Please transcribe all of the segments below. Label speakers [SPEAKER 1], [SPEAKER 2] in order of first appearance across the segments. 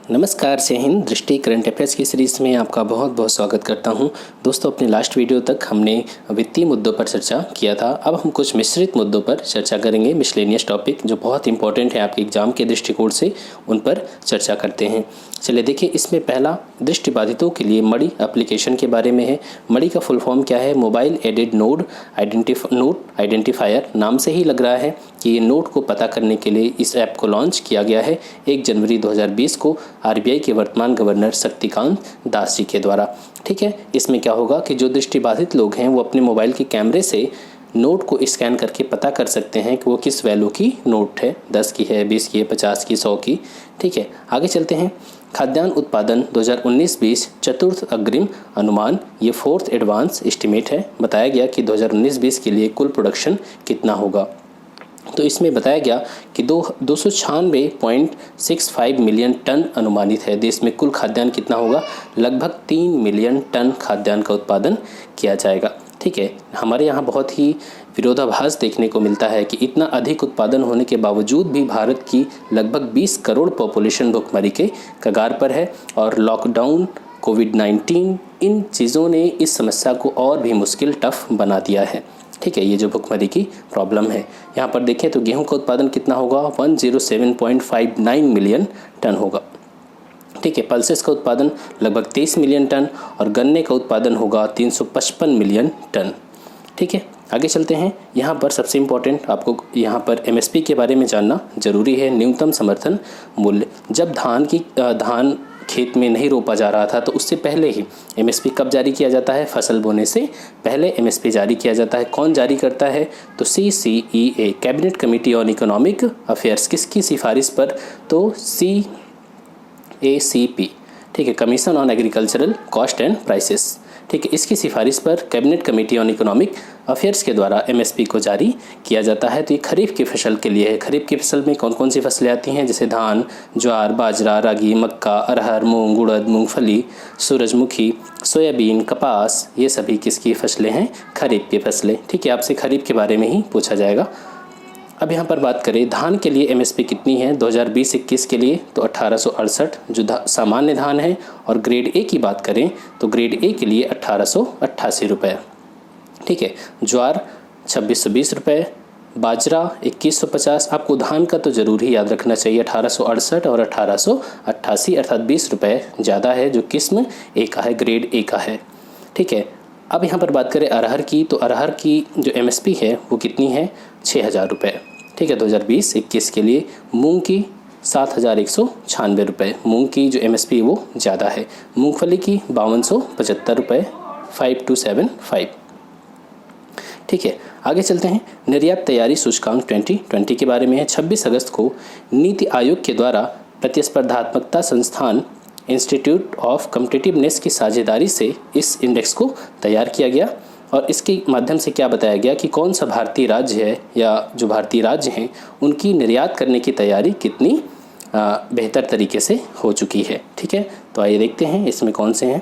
[SPEAKER 1] नमस्कार, जय हिंद। दृष्टि करंट अफेयर्स की सीरीज़ में आपका बहुत बहुत स्वागत करता हूं। दोस्तों, अपने लास्ट वीडियो तक हमने वित्तीय मुद्दों पर चर्चा किया था। अब हम कुछ मिश्रित मुद्दों पर चर्चा करेंगे। मिसलेनियस टॉपिक जो बहुत इंपॉर्टेंट है आपके एग्जाम के दृष्टिकोण से, उन पर चर्चा करते हैं। चलिए देखिए, इसमें पहला दृष्टिबाधितों के लिए मणि एप्लीकेशन के बारे में है। मणि का फुल फॉर्म क्या है? Mobile added node identifier. नाम से ही लग रहा है कि ये नोड को पता करने के लिए इस ऐप को लॉन्च किया गया है 1 जनवरी 2020 को आरबीआई के वर्तमान गवर्नर शक्तिकांत दास जी के द्वारा। ठीक है, इसमें क्या होगा कि जो दृष्टिबाधित लोग हैं वो अपने मोबाइल के कैमरे से नोट को स्कैन करके पता कर सकते हैं कि वो किस वैल्यू की नोट है, 10 की है, 20 की है, 50 की, 100 की। ठीक है, आगे चलते हैं। खाद्यान्न उत्पादन 2019-20 चतुर्थ अग्रिम अनुमान, ये फोर्थ एडवांस एस्टिमेट है। बताया गया कि 2019-20 के लिए कुल प्रोडक्शन कितना होगा। तो इसमें बताया गया कि 296.65 मिलियन टन अनुमानित है। देश में कुल खाद्यान्न कितना होगा? लगभग 3 मिलियन टन खाद्यान्न का उत्पादन किया जाएगा। ठीक है, हमारे यहाँ बहुत ही विरोधाभास देखने को मिलता है कि इतना अधिक उत्पादन होने के बावजूद भी भारत की लगभग 20 करोड़ पॉपुलेशन भुखमरी के कगार पर है। और लॉकडाउन, कोविड-19, इन चीज़ों ने इस समस्या को और भी मुश्किल, टफ बना दिया है। ठीक है, ये जो भुखमरी की प्रॉब्लम है। यहाँ पर देखें तो गेहूं का उत्पादन कितना होगा? 107.59 मिलियन टन होगा। ठीक है, पल्सेस का उत्पादन लगभग 23 मिलियन टन और गन्ने का उत्पादन होगा 355 मिलियन टन। ठीक है, आगे चलते हैं। यहाँ पर सबसे इम्पोर्टेंट आपको यहाँ पर एमएसपी के बारे में जानना जरूरी है। न्यूनतम समर्थन मूल्य। जब धान खेत में नहीं रोपा जा रहा था तो उससे पहले ही एमएसपी कब जारी किया जाता है? फसल बोने से पहले एमएसपी जारी किया जाता है। कौन जारी करता है? तो CCEA, cabinet committee on economic affairs. किसकी सिफारिश पर? तो CACP, ठीक है, commission on agricultural cost and prices. ठीक है, इसकी सिफारिश पर cabinet committee on economic affairs के द्वारा एमएसपी को जारी किया जाता है। तो ये खरीफ की फसल के लिए है। खरीफ की फसल में कौन कौन सी फसलें आती हैं? जैसे धान, ज्वार, बाजरा, रागी, मक्का, अरहर, मूंग, उड़द, मूंगफली, सूरजमुखी, सोयाबीन, कपास, ये सभी किसकी फसलें हैं? खरीफ की फसलें। ठीक है, आपसे खरीफ के बारे में ही पूछा जाएगा। अब यहाँ पर बात करें धान के लिए एमएसपी कितनी है 2020-21 के लिए? तो 1868 जो सामान्य धान है। और ग्रेड ए की बात करें तो ग्रेड ए के लिए 1888 रुपये। ठीक है, ज्वार 2620 रुपये, बाजरा 2150। आपको धान का तो ज़रूर ही याद रखना चाहिए, 1868 और 1888, अर्थात 20 रुपये ज़्यादा है जो किस्म ए का है, ग्रेड ए का है। ठीक है, अब यहाँ पर बात करें अरहर की, तो अरहर की जो एमएसपी है वो कितनी है? 6000 रुपये। ठीक है, 2020-21 के लिए। मूंग की 7196 रुपये। मूंग की जो एमएसपी है वो ज़्यादा है। मूंगफली की 5275 रुपये, 5275। ठीक है, आगे चलते हैं। निर्यात तैयारी सूचकांक 2020 के बारे में है। 26 अगस्त को नीति आयोग के द्वारा प्रतिस्पर्धात्मकता संस्थान इंस्टीट्यूट ऑफ कॉम्पिटिटिवनेस की साझेदारी से इस इंडेक्स को तैयार किया गया। और इसके माध्यम से क्या बताया गया कि कौन सा भारतीय राज्य है या जो भारतीय राज्य हैं उनकी निर्यात करने की तैयारी कितनी बेहतर तरीके से हो चुकी है। ठीक है, तो आइए देखते हैं इसमें कौन से हैं।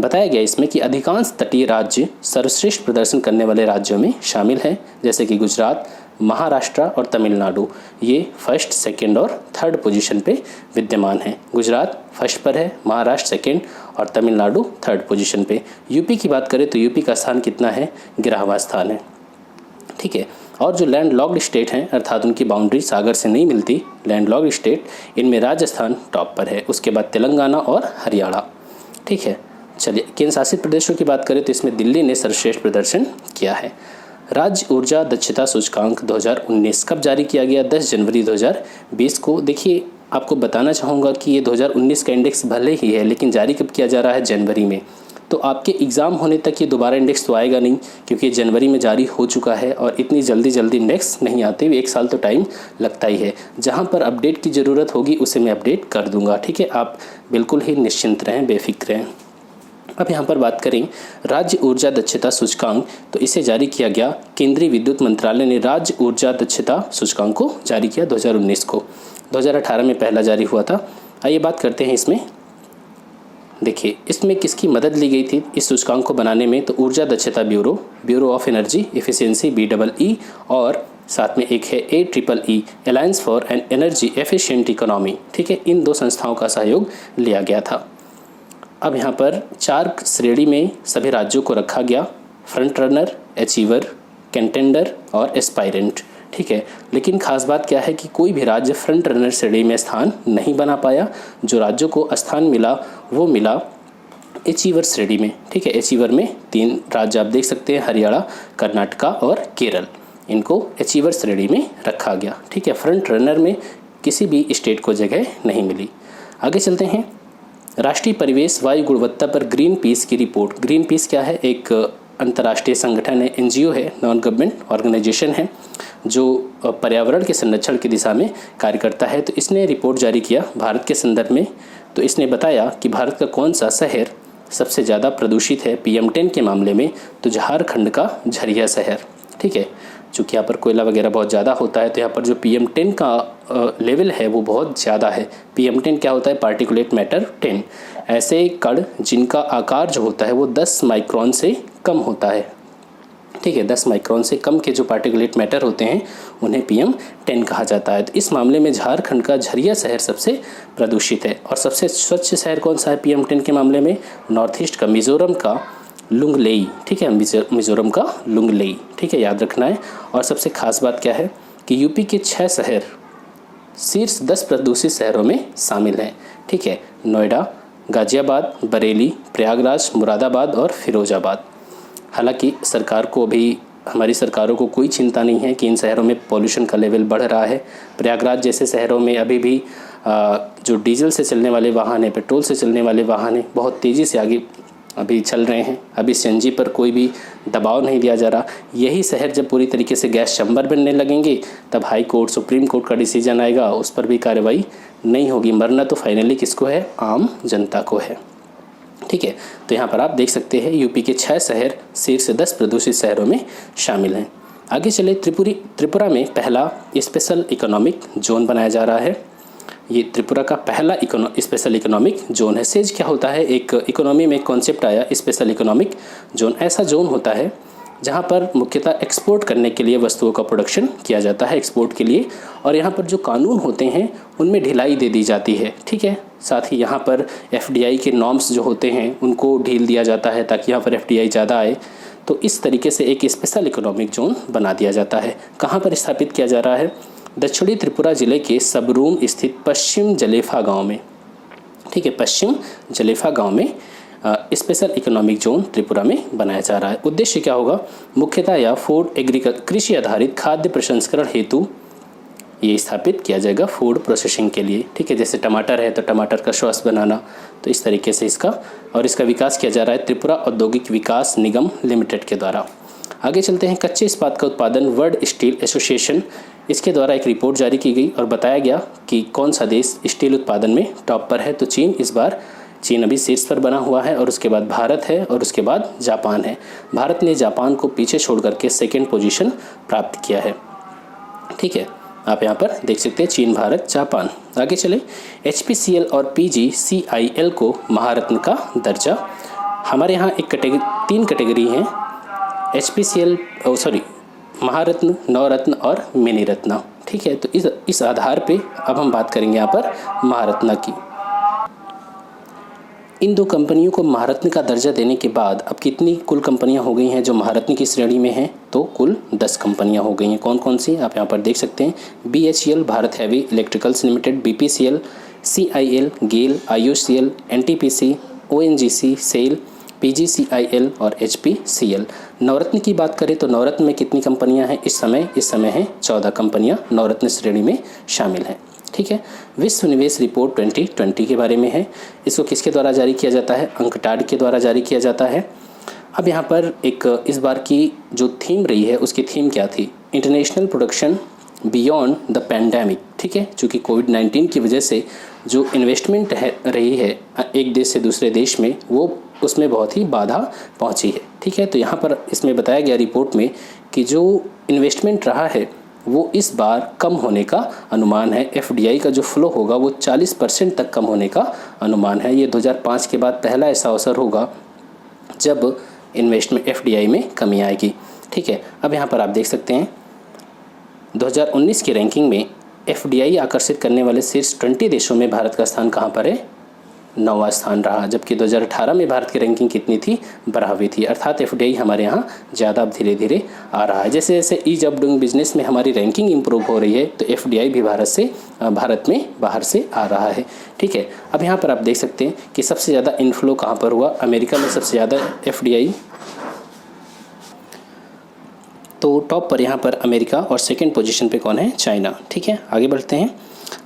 [SPEAKER 1] बताया गया इसमें कि अधिकांश तटीय राज्य सर्वश्रेष्ठ प्रदर्शन करने वाले राज्यों में शामिल हैं, जैसे कि गुजरात, महाराष्ट्र और तमिलनाडु। ये फर्स्ट, सेकंड और थर्ड पोजीशन पे विद्यमान है। गुजरात फर्स्ट पर है, महाराष्ट्र सेकंड और तमिलनाडु थर्ड पोजीशन पे। यूपी की बात करें तो यूपी का स्थान कितना है? 11वां स्थान है। ठीक है, और जो लैंड लॉक्ड स्टेट हैं, अर्थात उनकी बाउंड्री सागर से नहीं मिलती, लैंड लॉक्ड स्टेट, इनमें राजस्थान टॉप पर है, उसके बाद तेलंगाना और हरियाणा। ठीक है, चलिए केंद्र शासित प्रदेशों की बात करें तो इसमें दिल्ली ने सर्वश्रेष्ठ प्रदर्शन किया है। राज्य ऊर्जा दक्षता सूचकांक 2019 कब जारी किया गया? 10 जनवरी 2020 को। देखिए, आपको बताना चाहूँगा कि ये 2019 का इंडेक्स भले ही है, लेकिन जारी कब किया जा रहा है? जनवरी में। तो आपके एग्ज़ाम होने तक ये दोबारा इंडेक्स तो आएगा नहीं, क्योंकि ये जनवरी में जारी हो चुका है और इतनी जल्दी इंडेक्स नहीं आते, 1 साल तो टाइम लगता ही है। जहाँ पर अपडेट की ज़रूरत होगी उसे मैं अपडेट कर दूँगा। ठीक है, आप बिल्कुल ही निश्चिंत रहें, बेफिक्र रहें। अब यहाँ पर बात करें राज्य ऊर्जा दक्षता सूचकांक, तो इसे जारी किया गया केंद्रीय विद्युत मंत्रालय ने राज्य ऊर्जा दक्षता सूचकांक को जारी किया 2019 को। 2018 में पहला जारी हुआ था। आइए बात करते हैं इसमें। देखिए, इसमें किसकी मदद ली गई थी इस सूचकांक को बनाने में? तो ऊर्जा दक्षता Bureau of Energy Efficiency, BEE, और साथ में एक है AEEE Alliance for an Energy Efficient Economy, ठीक है। इन 2 संस्थाओं का सहयोग लिया गया था। अब यहाँ पर 4 श्रेणी में सभी राज्यों को रखा गया, फ्रंट रनर, अचीवर, कंटेंडर और एस्पायरेंट, ठीक है। लेकिन खास बात क्या है कि कोई भी राज्य फ्रंट रनर श्रेणी में स्थान नहीं बना पाया। जो राज्यों को स्थान मिला वो मिला अचीवर श्रेणी में, ठीक है। अचीवर में 3 राज्य आप देख सकते हैं, हरियाणा, कर्नाटका और केरल, इनको अचीवर श्रेणी में रखा गया, ठीक है। फ्रंट रनर में किसी भी स्टेट को जगह नहीं मिली। आगे चलते हैं। राष्ट्रीय परिवेश वायु गुणवत्ता पर ग्रीन पीस की रिपोर्ट। ग्रीन पीस क्या है? एक अंतर्राष्ट्रीय संगठन है, NGO है, नॉन गवर्नमेंट ऑर्गेनाइजेशन है, जो पर्यावरण के संरक्षण की दिशा में कार्य करता है। तो इसने रिपोर्ट जारी किया भारत के संदर्भ में। तो इसने बताया कि भारत का कौन सा शहर सबसे ज़्यादा प्रदूषित है PM10 के मामले में। तो झारखंड का झरिया शहर, ठीक है। चूँकि यहाँ पर कोयला वगैरह बहुत ज़्यादा होता है, तो यहाँ पर जो PM10 का लेवल है वो बहुत ज़्यादा है। PM10 क्या होता है? पार्टिकुलेट मैटर 10, ऐसे कण जिनका आकार जो होता है वो 10 माइक्रोन से कम होता है, ठीक है। 10 माइक्रोन से कम के जो पार्टिकुलेट मैटर होते हैं उन्हें PM10 कहा जाता है। तो इस मामले में झारखंड का झरिया शहर सबसे प्रदूषित है। और सबसे स्वच्छ शहर कौन सा है PM10 के मामले में? नॉर्थ ईस्ट का मिज़ोरम का लुंगलेई, ठीक है। मिज़ोरम का लुंगलेई, ठीक है, याद रखना है। और सबसे खास बात क्या है कि यूपी के 6 शहर शीर्ष 10 प्रदूषित शहरों में शामिल हैं, ठीक है। नोएडा, गाज़ियाबाद, बरेली, प्रयागराज, मुरादाबाद और फिरोजाबाद। हालांकि सरकार को अभी, हमारी सरकारों को कोई चिंता नहीं है कि इन शहरों में पॉल्यूशन का लेवल बढ़ रहा है। प्रयागराज जैसे शहरों में अभी भी जो डीजल से चलने वाले वाहन हैं, पेट्रोल से चलने वाले वाहन हैं, बहुत तेज़ी से आगे अभी चल रहे हैं। अभी CNG पर कोई भी दबाव नहीं दिया जा रहा। यही शहर जब पूरी तरीके से गैस चैम्बर बनने लगेंगे तब हाई कोर्ट, सुप्रीम कोर्ट का डिसीजन आएगा, उस पर भी कार्रवाई नहीं होगी। मरना तो फाइनली किसको है? आम जनता को है, ठीक है। तो यहाँ पर आप देख सकते हैं यूपी के 6 शहर शीर्ष 10 प्रदूषित शहरों में शामिल हैं। आगे चले। त्रिपुरा में पहला स्पेशल इकोनॉमिक जोन बनाया जा रहा है। ये त्रिपुरा का पहला स्पेशल इकोनॉमिक जोन है। सेज क्या होता है? एक इकोनॉमी में कॉन्सेप्ट आया स्पेशल इकोनॉमिक जोन। ऐसा जोन होता है जहाँ पर मुख्यतः एक्सपोर्ट करने के लिए वस्तुओं का प्रोडक्शन किया जाता है, एक्सपोर्ट के लिए। और यहाँ पर जो कानून होते हैं उनमें ढिलाई दे दी जाती है, ठीक है। साथ ही यहाँ पर FDI के नॉर्म्स जो होते हैं उनको ढील दिया जाता है ताकि यहाँ पर FDI ज़्यादा आए। तो इस तरीके से एक स्पेशल इकोनॉमिक जोन बना दिया जाता है। कहाँ पर स्थापित किया जा रहा है? दक्षिणी त्रिपुरा जिले के सबरूम स्थित पश्चिम जलेफा गांव में, ठीक है। पश्चिम जलेफा गांव में स्पेशल इकोनॉमिक जोन त्रिपुरा में बनाया जा रहा है। उद्देश्य क्या होगा? मुख्यतः या फूड कृषि आधारित खाद्य प्रसंस्करण हेतु ये स्थापित किया जाएगा, फूड प्रोसेसिंग के लिए, ठीक है। जैसे टमाटर है तो टमाटर का सॉस बनाना, तो इस तरीके से इसका विकास किया जा रहा है त्रिपुरा औद्योगिक विकास निगम लिमिटेड के द्वारा। आगे चलते हैं। कच्चे इस्पात का उत्पादन वर्ल्ड स्टील एसोसिएशन, इसके द्वारा एक रिपोर्ट जारी की गई और बताया गया कि कौन सा देश स्टील उत्पादन में टॉप पर है। तो चीन अभी शीर्ष पर बना हुआ है, और उसके बाद भारत है, और उसके बाद जापान है। भारत ने जापान को पीछे छोड़ करके 2nd पोजीशन प्राप्त किया है, ठीक है। आप यहाँ पर देख सकते हैं चीन, भारत, जापान। आगे चले। HPCL और PGCIL को महारत्न का दर्जा। हमारे यहाँ 3 कैटेगरी हैं, HPCL महारत्न, नवरत्न और मिनी रत्न, ठीक है। तो इस आधार पे अब हम बात करेंगे यहाँ पर महारत्न की। इन 2 कंपनियों को महारत्न का दर्जा देने के बाद अब कितनी कुल कंपनियां हो गई हैं जो महारत्न की श्रेणी में हैं? तो कुल 10 कंपनियां हो गई हैं। कौन कौन सी? आप यहाँ पर देख सकते हैं। BHEL Bharat heavy electricals limited, BPCL, CIL, गेल, IOCL, NTPC, ONGC, cell, PGCIL और HPCL। नवरत्न की बात करें तो नवरत्न में कितनी कंपनियां हैं इस समय हैं 14 कंपनियां नवरत्न श्रेणी में शामिल हैं, ठीक है। विश्व निवेश रिपोर्ट 2020 के बारे में है। इसको किसके द्वारा जारी किया जाता है? अंकटाड के द्वारा जारी किया जाता है। अब यहाँ पर एक इस बार की जो थीम रही है उसकी थीम क्या थी? International production beyond the pandemic, ठीक है। चूँकि कोविड-19 की वजह से जो इन्वेस्टमेंट रही है एक देश से दूसरे देश में, वो उसमें बहुत ही बाधा पहुंची है, ठीक है। तो यहाँ पर इसमें बताया गया रिपोर्ट में कि जो इन्वेस्टमेंट रहा है वो इस बार कम होने का अनुमान है। FDI का जो फ्लो होगा वो 40% तक कम होने का अनुमान है। ये 2005 के बाद पहला ऐसा अवसर होगा जब इन्वेस्टमेंट FDI में कमी आएगी, ठीक है। अब यहाँ पर आप देख सकते हैं 2019 की रैंकिंग में FDI आकर्षित करने वाले शीर्ष 20 देशों में भारत का स्थान कहाँ पर है? 9वां स्थान रहा, जबकि 2018 में भारत की रैंकिंग कितनी थी? 12वीं थी। अर्थात FDI हमारे यहाँ ज़्यादा अब धीरे धीरे आ रहा है। जैसे जैसे ईज ऑफ डूइंग बिजनेस में हमारी रैंकिंग इंप्रूव हो रही है तो FDI भी भारत में बाहर से आ रहा है। ठीक है, अब यहाँ पर आप देख सकते हैं कि सबसे ज़्यादा इनफ्लो कहाँ पर हुआ? अमेरिका में सबसे ज़्यादा FDI, तो टॉप पर यहाँ पर अमेरिका और सेकंड पोजीशन पे कौन है? चाइना। ठीक है, आगे बढ़ते हैं।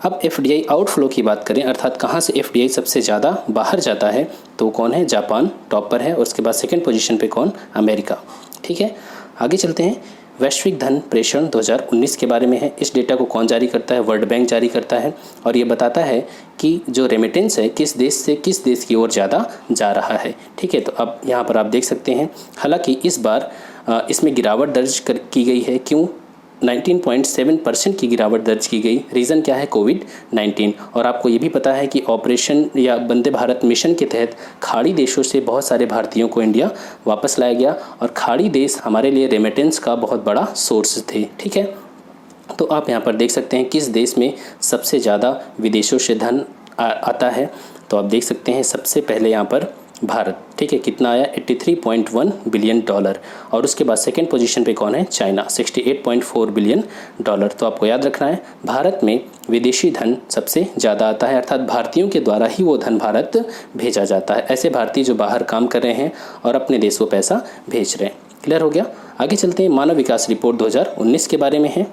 [SPEAKER 1] अब FDI आउटफ्लो की बात करें, अर्थात कहाँ से FDI सबसे ज़्यादा बाहर जाता है, तो कौन है? जापान टॉप पर है और उसके बाद सेकंड पोजीशन पे कौन? अमेरिका। ठीक है, आगे चलते हैं। वैश्विक धन प्रेषण 2019 के बारे में है। इस डेटा को कौन जारी करता है? वर्ल्ड बैंक जारी करता है और ये बताता है कि जो रेमिटेंस है किस देश से किस देश की ओर ज़्यादा जा रहा है। ठीक है, तो अब यहाँ पर आप देख सकते हैं, हालांकि इस बार इसमें गिरावट दर्ज की गई है। क्यों? 19.7% की गिरावट दर्ज की गई। रीज़न क्या है? कोविड-19। और आपको ये भी पता है कि ऑपरेशन या वंदे भारत मिशन के तहत खाड़ी देशों से बहुत सारे भारतीयों को इंडिया वापस लाया गया और खाड़ी देश हमारे लिए रेमिटेंस का बहुत बड़ा सोर्स थे। ठीक है, तो आप यहाँ पर देख सकते हैं किस देश में सबसे ज़्यादा विदेशों से धन आता है, तो आप देख सकते हैं सबसे पहले यहाँ पर भारत। ठीक है, कितना आया? $83.1 बिलियन। और उसके बाद सेकंड पोजीशन पे कौन है? China, $68.4 billion. तो आपको याद रखना है भारत में विदेशी धन सबसे ज़्यादा आता है, अर्थात भारतीयों के द्वारा ही वो धन भारत भेजा जाता है। ऐसे भारतीय जो बाहर काम कर रहे हैं और अपने देश को पैसा भेज रहे हैं। क्लियर हो गया? आगे चलते हैं। मानव विकास रिपोर्ट 2019 के बारे में है।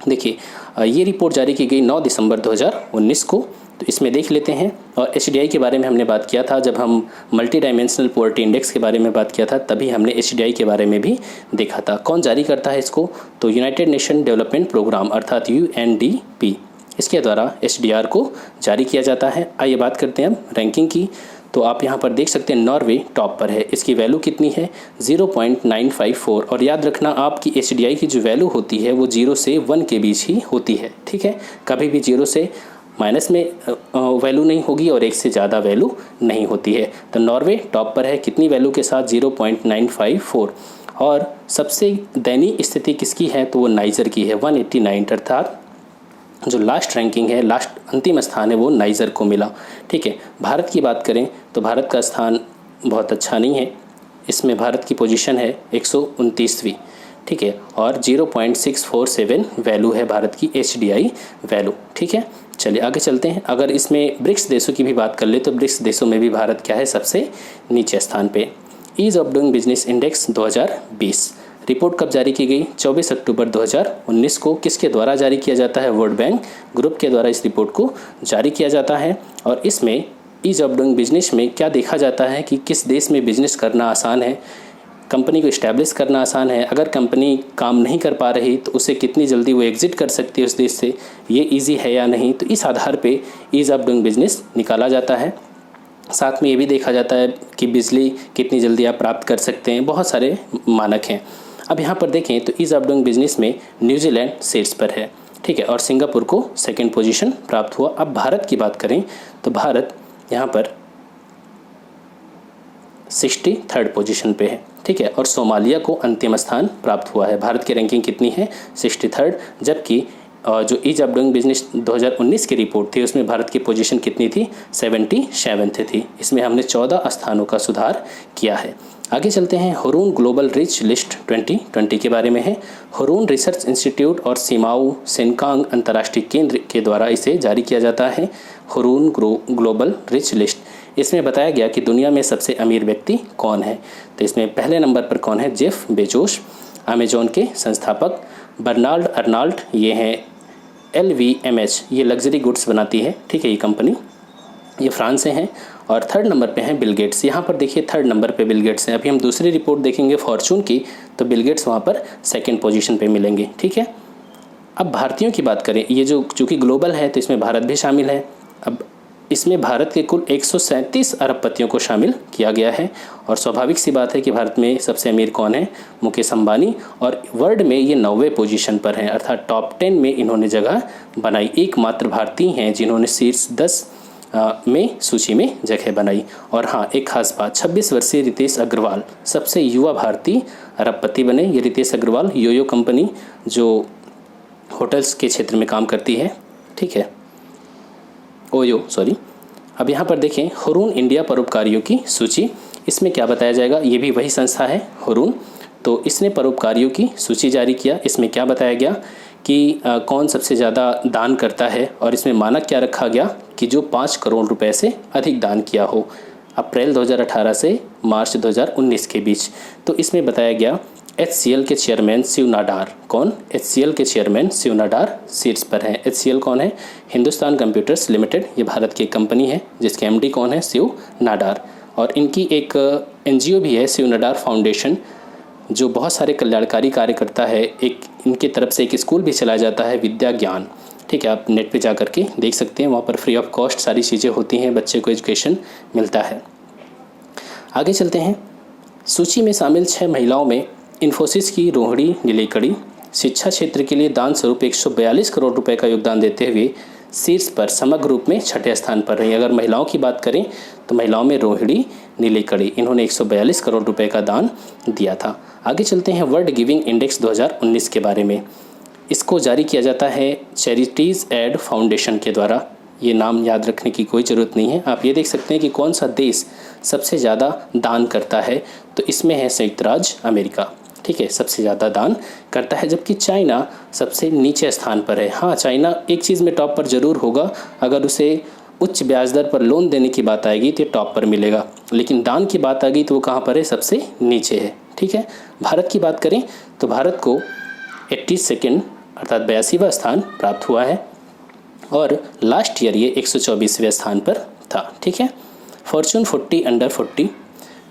[SPEAKER 1] देखिए, ये रिपोर्ट जारी की गई 9 दिसंबर 2019 को, तो इसमें देख लेते हैं। और HDI के बारे में हमने बात किया था जब हम मल्टी डायमेंशनल पॉवर्टी इंडेक्स के बारे में बात किया था, तभी हमने HDI के बारे में भी देखा था। कौन जारी करता है इसको? तो यूनाइटेड नेशन डेवलपमेंट प्रोग्राम अर्थात UNDP, इसके द्वारा HDR को जारी किया जाता है। आइए बात करते हैं अब रैंकिंग की। तो आप यहाँ पर देख सकते हैं नॉर्वे टॉप पर है। इसकी वैल्यू कितनी है? 0.954। और याद रखना आपकी HDI की जो वैल्यू होती है वो 0 से 1 के बीच ही होती है। ठीक है, कभी भी 0 से माइनस में वैल्यू नहीं होगी और 1 से ज़्यादा वैल्यू नहीं होती है। तो नॉर्वे टॉप पर है कितनी वैल्यू के साथ? 0.954। और सबसे दयनीय स्थिति किसकी है? तो वो नाइजर की है, 189। अर्थात जो लास्ट रैंकिंग है, लास्ट अंतिम स्थान है, वो नाइजर को मिला। ठीक है, भारत की बात करें तो भारत का स्थान बहुत अच्छा नहीं है। इसमें भारत की पोजीशन है 129वीं। ठीक है, और 0.647 वैल्यू है भारत की HDI वैल्यू। ठीक है, चलिए आगे चलते हैं। अगर इसमें ब्रिक्स देशों की भी बात कर ले तो ब्रिक्स देशों में भी भारत क्या है? सबसे नीचे स्थान पे। Ease of doing business index 2020 report कब जारी की गई? 24 अक्टूबर 2019 को। किसके द्वारा जारी किया जाता है? वर्ल्ड बैंक ग्रुप के द्वारा इस रिपोर्ट को जारी किया जाता है। और इसमें ईज ऑफ डूइंग बिजनेस में क्या देखा जाता है कि किस देश में बिजनेस करना आसान है, कंपनी को इस्टेब्लिश करना आसान है, अगर कंपनी काम नहीं कर पा रही तो उसे कितनी जल्दी वो एग्जिट कर सकती है उस देश से, ये ईजी है या नहीं। तो इस आधार पे ईज़ ऑफ डूइंग बिजनेस निकाला जाता है। साथ में ये भी देखा जाता है कि बिजली कितनी जल्दी आप प्राप्त कर सकते हैं, बहुत सारे मानक हैं। अब यहाँ पर देखें तो ईज़ ऑफ डूइंग बिजनेस में न्यूजीलैंड शीर्ष पर है। ठीक है, और सिंगापुर को सेकंड पोजीशन प्राप्त हुआ। अब भारत की बात करें तो भारत यहाँ पर 63rd पोजीशन पे है। ठीक है, और सोमालिया को अंतिम स्थान प्राप्त हुआ है। भारत की रैंकिंग कितनी है? 63rd। जबकि जो ईज ऑफ डूइंग बिजनेस 2019 की रिपोर्ट थी उसमें भारत की पोजीशन कितनी थी? 77th थी। इसमें हमने 14 स्थानों का सुधार किया है। आगे चलते हैं। हुरून ग्लोबल रिच लिस्ट 2020 के बारे में है। हुरून रिसर्च इंस्टीट्यूट और सिमाऊ सेनकांग अंतर्राष्ट्रीय केंद्र के द्वारा इसे जारी किया जाता है, हुरून ग्लोबल रिच लिस्ट। इसमें बताया गया कि दुनिया में सबसे अमीर व्यक्ति कौन है। तो इसमें पहले नंबर पर कौन है? जेफ बेजोस, अमेजॉन के संस्थापक। बर्नार्ड अर्नाल्ड, ये हैं LVMH, ये लग्जरी गुड्स बनाती है। ठीक है, ये कंपनी, ये फ्रांस से हैं। और थर्ड नंबर पे हैं बिल गेट्स। यहाँ पर देखिए थर्ड नंबर पे बिल गेट्स हैं। अभी हम दूसरी रिपोर्ट देखेंगे फॉर्चून की, तो बिल गेट्स वहाँ पर सेकंड पोजीशन पे मिलेंगे। ठीक है, अब भारतीयों की बात करें, ये जो चूँकि ग्लोबल है तो इसमें भारत भी शामिल है। अब इसमें भारत के कुल 137 अरबपतियों को शामिल किया गया है। और स्वाभाविक सी बात है कि भारत में सबसे अमीर कौन है? मुकेश अंबानी। और वर्ल्ड में ये 9वें पोजीशन पर हैं, अर्थात टॉप 10 में इन्होंने जगह बनाई। एकमात्र भारतीय हैं जिन्होंने शीर्ष 10 में सूची में जगह बनाई। और हाँ, एक खास बात, 26 वर्षीय रितेश अग्रवाल सबसे युवा भारतीय अरबपति बने। ये रितेश अग्रवाल योयो कंपनी जो होटल्स के क्षेत्र में काम करती है, ठीक है, ओयो सॉरी। अब यहाँ पर देखें हुरून इंडिया परोपकारियों की सूची, इसमें क्या बताया जाएगा, ये भी वही संस्था है हुरून, तो इसने परोपकारियों की सूची जारी किया। इसमें क्या बताया गया कि कौन सबसे ज़्यादा दान करता है, और इसमें मानक क्या रखा गया कि जो 5 करोड़ रुपए से अधिक दान किया हो अप्रैल 2018 से मार्च 2019 के बीच। तो इसमें बताया गया HCL के चेयरमैन शिव नाडार, कौन, HCL के चेयरमैन शिव नाडार शीर्ष पर हैं। HCL कौन है, हिंदुस्तान कंप्यूटर्स लिमिटेड, ये भारत की एक कंपनी है जिसके MD कौन है, शिव नाडार। और इनकी एक NGO भी है शिव नाडार फाउंडेशन, जो बहुत सारे कल्याणकारी कार्य करता है। एक इनकी तरफ से एक स्कूल भी चलाया जाता है, विद्या ज्ञान, ठीक है, आप नेट पे जा कर के देख सकते हैं, वहाँ पर फ्री ऑफ कॉस्ट सारी चीज़ें होती हैं, बच्चे को एजुकेशन मिलता है। आगे चलते हैं, सूची में शामिल 6 महिलाओं में इन्फोसिस की रोहिणी नीलेकणी शिक्षा क्षेत्र के लिए दान स्वरूप 142 करोड़ रुपए का योगदान देते हुए शीर्ष पर समग्र रूप में 6ठे स्थान पर रही। अगर महिलाओं की बात करें तो महिलाओं में रोहिणी नीलेकणी, इन्होंने 142 करोड़ रुपए का दान दिया था। आगे चलते हैं वर्ल्ड गिविंग इंडेक्स 2019 के बारे में। इसको जारी किया जाता है चैरिटीज़ एड फाउंडेशन के द्वारा। ये नाम याद रखने की कोई ज़रूरत नहीं है, आप ये देख सकते हैं कि कौन सा देश सबसे ज़्यादा दान करता है, तो इसमें है संयुक्त राज्य अमेरिका, ठीक है, सबसे ज़्यादा दान करता है, जबकि चाइना सबसे नीचे स्थान पर है। हाँ, चाइना एक चीज़ में टॉप पर ज़रूर होगा, अगर उसे उच्च ब्याज दर पर लोन देने की बात आएगी तो टॉप पर मिलेगा, लेकिन दान की बात आ गई तो वो कहाँ पर है, सबसे नीचे है, ठीक है। भारत की बात करें तो भारत को 82 अर्थात 82वां स्थान प्राप्त हुआ है, और लास्ट ईयर ये 124वें स्थान पर था, ठीक है। फॉर्चून 40 अंडर 40,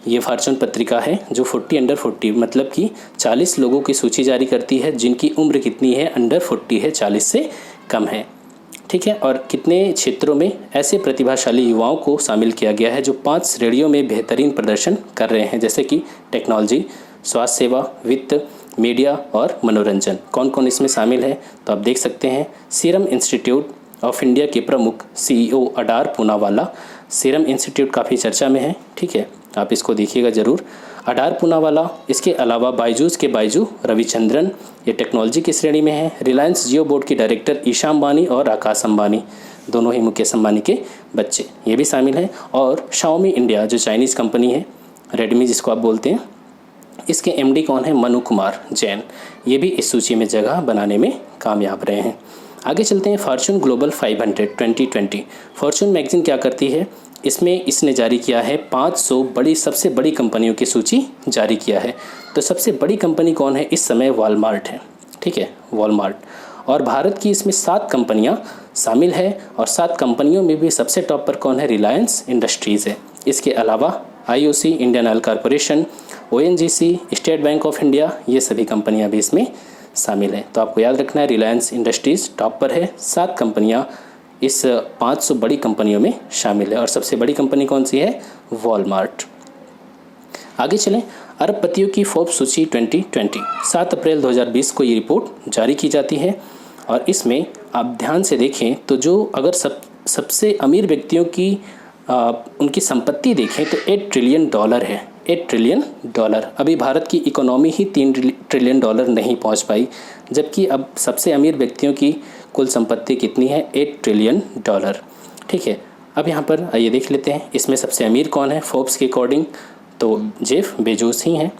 [SPEAKER 1] ये फॉर्चून पत्रिका है जो 40 अंडर 40 मतलब कि 40 लोगों की सूची जारी करती है जिनकी उम्र कितनी है, अंडर 40 है, 40 से कम है, ठीक है। और कितने क्षेत्रों में ऐसे प्रतिभाशाली युवाओं को शामिल किया गया है जो 5 श्रेणियों में बेहतरीन प्रदर्शन कर रहे हैं, जैसे कि टेक्नोलॉजी, स्वास्थ्य सेवा, वित्त, मीडिया और मनोरंजन। कौन कौन इसमें शामिल है तो आप देख सकते हैं, सीरम इंस्टीट्यूट ऑफ इंडिया के प्रमुख CEO अडार पूनावाला, सीरम इंस्टीट्यूट काफ़ी चर्चा में है, ठीक है, आप इसको देखिएगा ज़रूर, अडार पूनावाला। इसके अलावा बायजूस के बायजू रविचंद्रन, ये टेक्नोलॉजी की श्रेणी में है। रिलायंस जियो बोर्ड की डायरेक्टर ईशा अंबानी और आकाश अंबानी, दोनों ही मुकेश अंबानी के बच्चे, ये भी शामिल हैं। और शाओमी इंडिया जो चाइनीज़ कंपनी है, रेडमी जिसको आप बोलते हैं, इसके MD कौन है, मनु कुमार जैन, ये भी इस सूची में जगह बनाने में कामयाब रहे हैं। आगे चलते हैं, फॉर्चून ग्लोबल 500 2020। फॉर्चून मैगजीन क्या करती है, इसमें इसने जारी किया है 500 बड़ी सबसे बड़ी कंपनियों की सूची जारी किया है। तो सबसे बड़ी कंपनी कौन है इस समय, वॉलमार्ट है, ठीक है, वॉलमार्ट। और भारत की इसमें 7 कंपनियाँ शामिल है, और 7 कंपनियों में भी सबसे टॉप पर कौन है, रिलायंस इंडस्ट्रीज़ है। इसके अलावा IOC, Indian oil corporation, ONGC, state bank of India, ये सभी कंपनियां भी इसमें शामिल हैं। तो आपको याद रखना है, रिलायंस इंडस्ट्रीज़ टॉप पर है, 7 कंपनियां इस 500 बड़ी कंपनियों में शामिल है, और सबसे बड़ी कंपनी कौन सी है, वॉलमार्ट। आगे चलें, अरबपतियों की फोर्ब्स सूची 2020, 7 अप्रैल 2020 को ये रिपोर्ट जारी की जाती है। और इसमें आप ध्यान से देखें तो जो अगर सबसे अमीर व्यक्तियों की उनकी संपत्ति देखें तो $8 ट्रिलियन है, $8 ट्रिलियन। अभी भारत की इकोनॉमी ही $3 ट्रिलियन नहीं पहुंच पाई, जबकि अब सबसे अमीर व्यक्तियों की कुल संपत्ति कितनी है, $8 ट्रिलियन, ठीक है। अब यहाँ पर आइए देख लेते हैं, इसमें सबसे अमीर कौन है फोर्ब्स के अकॉर्डिंग, तो जेफ बेजोस ही हैं,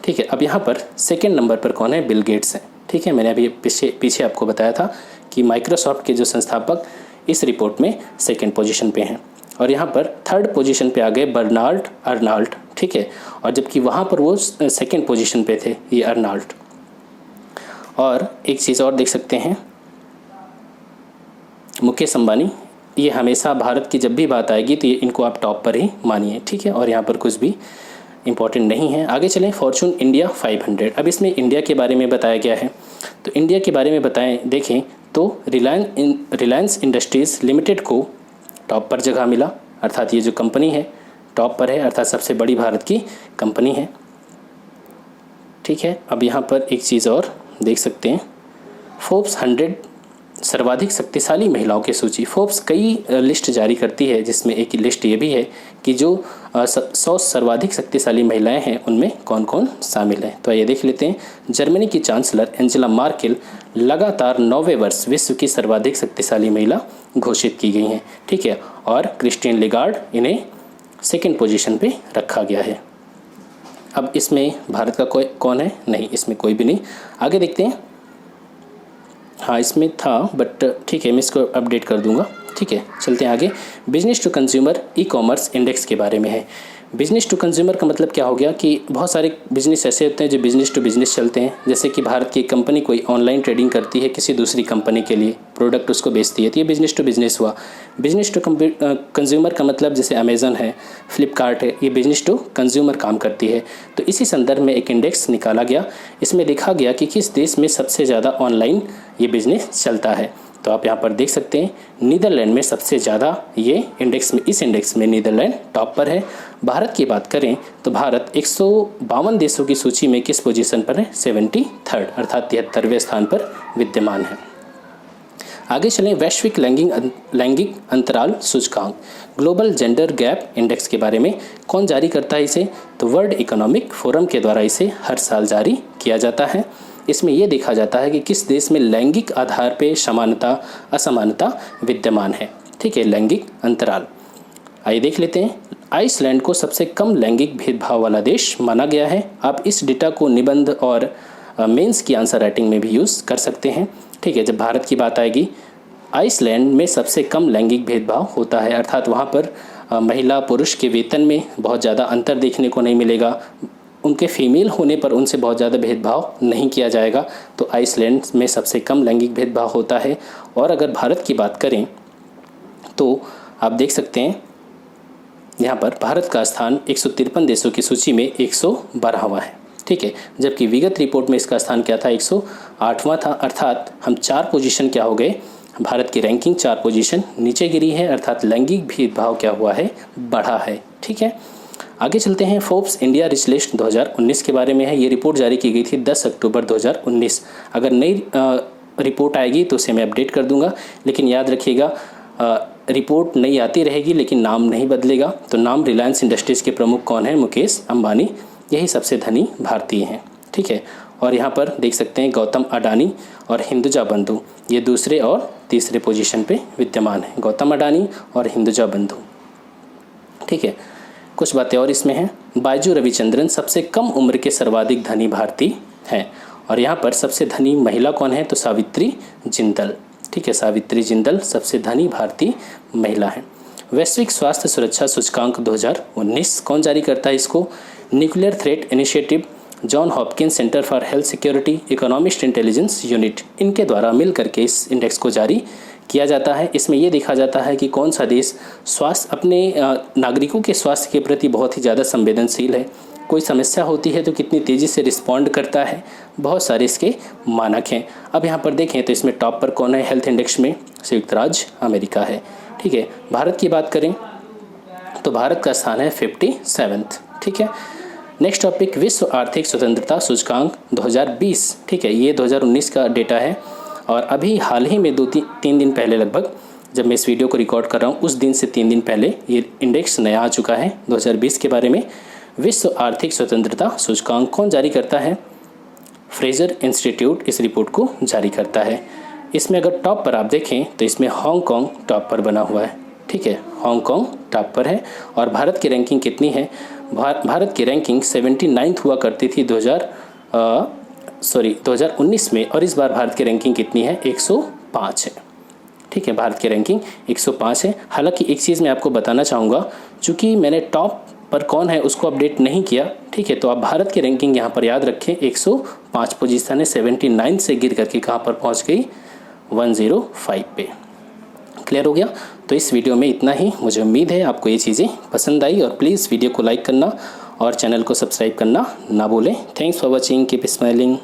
[SPEAKER 1] ठीक है। अब यहाँ पर सेकेंड नंबर पर कौन है, बिल गेट्स हैं, ठीक है। मैंने अभी पीछे आपको बताया था कि माइक्रोसॉफ्ट के जो संस्थापक इस रिपोर्ट में सेकेंड पोजीशन पे हैं, और यहाँ पर थर्ड पोजीशन पे आ गए बर्नार्ड अर्नाल्ड, ठीक है, और जबकि वहाँ पर वो सेकेंड पोजीशन पे थे, ये अर्नाल्ड। और एक चीज़ और देख सकते हैं, मुकेश अंबानी, ये हमेशा भारत की जब भी बात आएगी तो ये इनको आप टॉप पर ही मानिए, ठीक है, और यहाँ पर कुछ भी इम्पोर्टेंट नहीं है। आगे चलें, फॉर्चून इंडिया 500। अब इसमें इंडिया के बारे में बताया गया है, तो इंडिया के बारे में देखें तो रिलायंस इंडस्ट्रीज़ लिमिटेड को टॉप पर जगह मिला, अर्थात ये जो कंपनी है टॉप पर है, अर्थात सबसे बड़ी भारत की कंपनी है, ठीक है। अब यहाँ पर एक चीज़ और देख सकते हैं, फोर्ब्स 100 सर्वाधिक शक्तिशाली महिलाओं की सूची। फोर्ब्स कई लिस्ट जारी करती है, जिसमें एक लिस्ट ये भी है कि जो 100 सर्वाधिक शक्तिशाली महिलाएं हैं उनमें कौन कौन शामिल हैं। तो ये देख लेते हैं। जर्मनी की चांसलर एंजेला मार्केल लगातार 9वें वर्ष विश्व की सर्वाधिक शक्तिशाली महिला घोषित की गई हैं, ठीक है। और क्रिस्टीन लिगार्ड, इन्हें सेकेंड पोजीशन पे रखा गया है। अब इसमें भारत का कोई कौन है? नहीं, इसमें कोई भी नहीं। आगे देखते हैं। हाँ, इसमें था बट ठीक है, मैं इसको अपडेट कर दूंगा, ठीक है। चलते हैं आगे। Business to consumer E commerce index के बारे में है। बिजनेस टू कंज्यूमर का मतलब क्या हो गया कि बहुत सारे बिजनेस ऐसे होते हैं जो बिजनेस टू बिजनेस चलते हैं। जैसे कि भारत की एक कंपनी कोई ऑनलाइन ट्रेडिंग करती है किसी दूसरी कंपनी के लिए, प्रोडक्ट उसको बेचती है, तो ये बिजनेस टू बिजनेस हुआ। बिजनेस टू कंज्यूमर का मतलब जैसे अमेज़न है, फ्लिपकार्ट है, ये बिजनेस टू कंज्यूमर काम करती है। तो इसी संदर्भ में एक इंडेक्स निकाला गया। इसमें देखा गया कि किस देश में सबसे ज़्यादा ऑनलाइन ये बिजनेस चलता है। तो आप यहाँ पर देख सकते हैं नीदरलैंड में सबसे ज़्यादा ये इंडेक्स में, इस इंडेक्स में नीदरलैंड टॉप पर है। भारत की बात करें तो भारत 152 देशों की सूची में किस पोजीशन पर है? 73rd, अर्थात 73वें स्थान पर विद्यमान है। आगे चलें। वैश्विक लैंगिक अंतराल सूचकांक, ग्लोबल जेंडर गैप इंडेक्स के बारे में कौन जारी करता है इसे? तो वर्ल्ड इकोनॉमिक फोरम के द्वारा इसे हर साल जारी किया जाता है। इसमें यह देखा जाता है कि किस देश में लैंगिक आधार पे समानता असमानता विद्यमान है, ठीक है, लैंगिक अंतराल। आइए देख लेते हैं। आइसलैंड को सबसे कम लैंगिक भेदभाव वाला देश माना गया है। आप इस डेटा को निबंध और मेंस की आंसर राइटिंग में भी यूज़ कर सकते हैं, ठीक है। जब भारत की बात आएगी, आइसलैंड में सबसे कम लैंगिक भेदभाव होता है, अर्थात वहाँ पर महिला पुरुष के वेतन में बहुत ज़्यादा अंतर देखने को नहीं मिलेगा, उनके फीमेल होने पर उनसे बहुत ज़्यादा भेदभाव नहीं किया जाएगा। तो आइसलैंड में सबसे कम लैंगिक भेदभाव होता है। और अगर भारत की बात करें तो आप देख सकते हैं यहाँ पर भारत का स्थान 153 देशों की सूची में 112वां है, ठीक है। जबकि विगत रिपोर्ट में इसका स्थान क्या था? 108वां था। अर्थात हम 4 पोजीशन क्या हो गए? भारत की रैंकिंग 4 पोजीशन नीचे गिरी है, अर्थात लैंगिक भेदभाव क्या हुआ है? बढ़ा है, ठीक है। आगे चलते हैं। फोर्ब्स इंडिया रिच लिस्ट 2019 के बारे में है। ये रिपोर्ट जारी की गई थी 10 अक्टूबर 2019। अगर नई रिपोर्ट आएगी तो उसे मैं अपडेट कर दूंगा, लेकिन याद रखिएगा रिपोर्ट नई आती रहेगी लेकिन नाम नहीं बदलेगा। तो नाम रिलायंस इंडस्ट्रीज़ के प्रमुख कौन है? मुकेश अंबानी, यही सबसे धनी भारतीय हैं, ठीक है। और यहाँ पर देख सकते हैं गौतम अडानी और हिंदुजा बंधु, ये दूसरे और तीसरे पोजीशन पे विद्यमान है, गौतम अडानी और हिंदुजा बंधु, ठीक है। कुछ बातें और इसमें हैं। बायजू रविचंद्रन सबसे कम उम्र के सर्वाधिक धनी भारतीय हैं। और यहाँ पर सबसे धनी महिला कौन है? तो सावित्री जिंदल, ठीक है। सावित्री जिंदल सबसे धनी भारतीय महिला है। वैश्विक स्वास्थ्य सुरक्षा सूचकांक 2019 कौन जारी करता है इसको? Nuclear threat initiative, John Hopkins centre for health security, economist intelligence unit, इनके द्वारा मिल करके इस इंडेक्स को जारी किया जाता है। इसमें यह देखा जाता है कि कौन सा देश स्वास्थ्य अपने नागरिकों के स्वास्थ्य के प्रति बहुत ही ज़्यादा संवेदनशील है, कोई समस्या होती है तो कितनी तेज़ी से रिस्पॉन्ड करता है, बहुत सारे इसके मानक हैं। अब यहाँ पर देखें तो इसमें टॉप पर कौन है हेल्थ इंडेक्स में? संयुक्त राज्य अमेरिका है, ठीक है। भारत की बात करें तो भारत का स्थान है 57th, ठीक है। नेक्स्ट टॉपिक, विश्व आर्थिक स्वतंत्रता सूचकांक 2020, ठीक है। ये 2019 का डेटा है और अभी हाल ही में 2-3 दिन पहले, लगभग जब मैं इस वीडियो को रिकॉर्ड कर रहा हूँ उस दिन से 3 दिन पहले ये इंडेक्स नया आ चुका है 2020 के बारे में। विश्व आर्थिक स्वतंत्रता सूचकांक कौन जारी करता है? फ्रेजर इंस्टीट्यूट इस रिपोर्ट को जारी करता है। इसमें अगर टॉप पर आप देखें तो इसमें हांगकांग टॉप पर बना हुआ है, ठीक है, हांगकांग टॉप पर है। और भारत की रैंकिंग कितनी है? भारत की रैंकिंग 79th हुआ करती थी 2019 में, और इस बार भारत की रैंकिंग कितनी है? 105 है, ठीक है। भारत की रैंकिंग 105 है। हालांकि एक चीज़ मैं आपको बताना चाहूँगा, चूँकि मैंने टॉप पर कौन है उसको अपडेट नहीं किया, ठीक है। तो आप भारत की रैंकिंग यहाँ पर याद रखें, 105 पोजीशन है, 79 से गिर करके कहाँ पर पहुँच गई? 105 पे। क्लियर हो गया? तो इस वीडियो में इतना ही। मुझे उम्मीद है आपको ये चीज़ें पसंद आई, और प्लीज़ वीडियो को लाइक करना और चैनल को सब्सक्राइब करना ना भूलें। Thanks for watching, keep smiling.